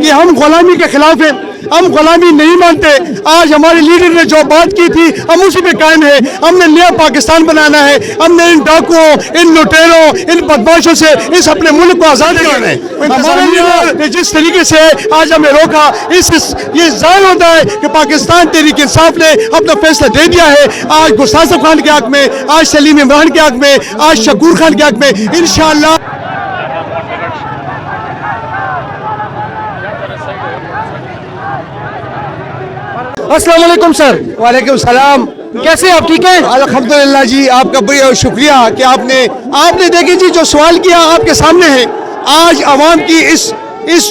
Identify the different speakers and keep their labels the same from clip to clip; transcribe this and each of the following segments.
Speaker 1: कि हम गुलामी के खिलाफ हैं, हम गुलामी नहीं मानते। आज हमारे लीडर ने जो बात की थी हम उसी पे कायम है। हमने नया पाकिस्तान बनाना है, हमने इन डाकुओं, इन लुटेरों, इन बदमाशों से इस अपने मुल्क को आज़ाद कराना है। हमारे लीडर ने जिस तरीके से आज हमें रोका, ये जाहिर होता है कि पाकिस्तान तहरीक इंसाफ ने अपना फैसला दे दिया है। आज गुस्ताफ खान के हक में, आज सलीम इमरान के हक में, आज शकूर खान के हक में इंशाअल्लाह।
Speaker 2: अस्सलाम वालेकुम सर।
Speaker 1: वालेकुम सलाम।
Speaker 2: कैसे आप, ठीक है?
Speaker 1: अल्हम्दुलिल्लाह जी, आपका बड़ा शुक्रिया कि आपने देखिए जी जो सवाल किया आपके सामने है। आज आवाम की इस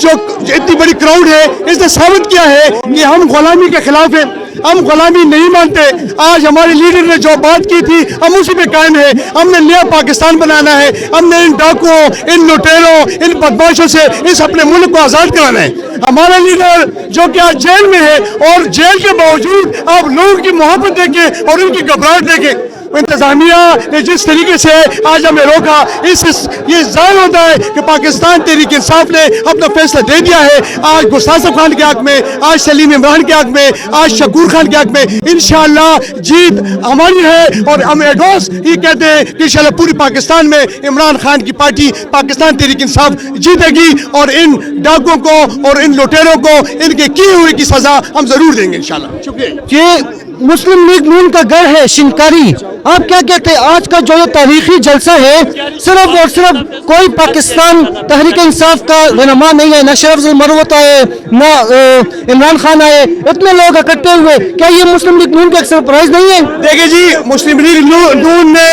Speaker 1: जो इतनी बड़ी क्राउड है इसने साबित किया है कि हम गुलामी के खिलाफ हैं, हम गुलामी नहीं मानते। आज हमारे लीडर ने जो बात की थी हम उसी पे कायम है। हमने नया पाकिस्तान बनाना है, हमने इन डाकुओं, इन लुटेरों, इन बदमाशों से इस अपने मुल्क को आज़ाद कराना है। हमारा लीडर जो कि आज जेल में है और जेल के बावजूद आप लोगों की मोहब्बत देखें और उनकी घबराहट देखें। इंतजामिया ने जिस तरीके से आज हमें रोका, ये जाहिर होता है कि पाकिस्तान तहरीक इंसाफ ने अपना फैसला दे दिया है। आज गुस्ताफ खान के हक में, आज सलीम इमरान के हक में, आज शकूर खान के हक में इंशाअल्लाह जीत हमारी है। और हम एडवांस ये कहते हैं कि इंशाअल्लाह पूरी पाकिस्तान में इमरान खान की पार्टी पाकिस्तान तहरीक इंसाफ जीतेगी और इन डाकुओं को और इन लुटेरों को इनके किए हुए की सजा हम जरूर देंगे इंशाअल्लाह। शुक्रिया।
Speaker 2: ये मुस्लिम लीग नून का घर है शिनकारी, आप क्या कहते हैं? आज का जो तारीखी जलसा है सिर्फ और सिर्फ कोई पाकिस्तान तहरीक इंसाफ का रहनुमा नहीं है, न शरफ मरवत आए, न इमरान खान आए, इतने लोग इकट्ठे हुए, क्या ये मुस्लिम लीग नून का एक सरप्राइज नहीं है?
Speaker 1: देखिए जी, मुस्लिम लीग नून ने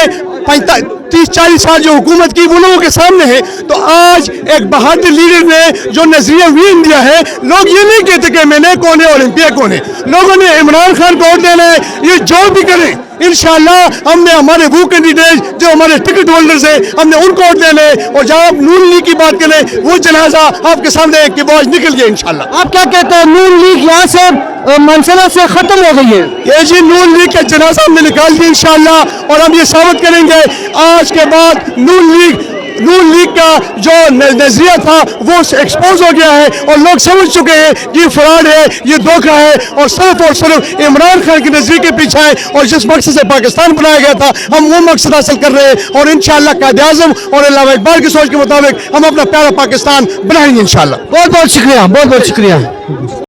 Speaker 1: 30-40 साल जो हुकूमत की वो लोगों के सामने है। तो आज एक बहादुर लीडर ने जो नजरिया विजन दिया है, लोग ये नहीं कहते कि मैंने कौन है ओलंपिया कौन है। लोगों ने इमरान खान को वोट देना है, ये जो भी करें इंशाअल्लाह। हमने हमारे वो कैंडिडेट जो हमारे टिकट होल्डर्स हैं हमने उनको वोट देना है। और जब आप नून लीग की बात करें वो जनाजा आपके सामने है कि वो आज निकल गया इंशाअल्लाह।
Speaker 2: आप क्या कहते हैं, नून लीग यहाँ से मंजिला से खत्म हो गई है?
Speaker 1: ये जी नून लीग का जनाजा हमने निकाल दिया इंशाअल्लाह। और हम ये साबित करेंगे आज के बाद नून लीग का जो नजरिया था वो एक्सपोज हो गया है और लोग समझ चुके हैं कि ये फ्रॉड है, ये धोखा है और सिर्फ इमरान खान के नजरिए के पीछे है। और जिस मकसद से पाकिस्तान बनाया गया था हम वो मकसद हासिल कर रहे हैं और इंशाअल्लाह कायदे आज़म और अल्लामा इकबाल की सोच के मुताबिक हम अपना प्यारा पाकिस्तान बनाएंगे इंशाअल्लाह।
Speaker 2: बहुत बहुत शुक्रिया, बहुत बहुत शुक्रिया।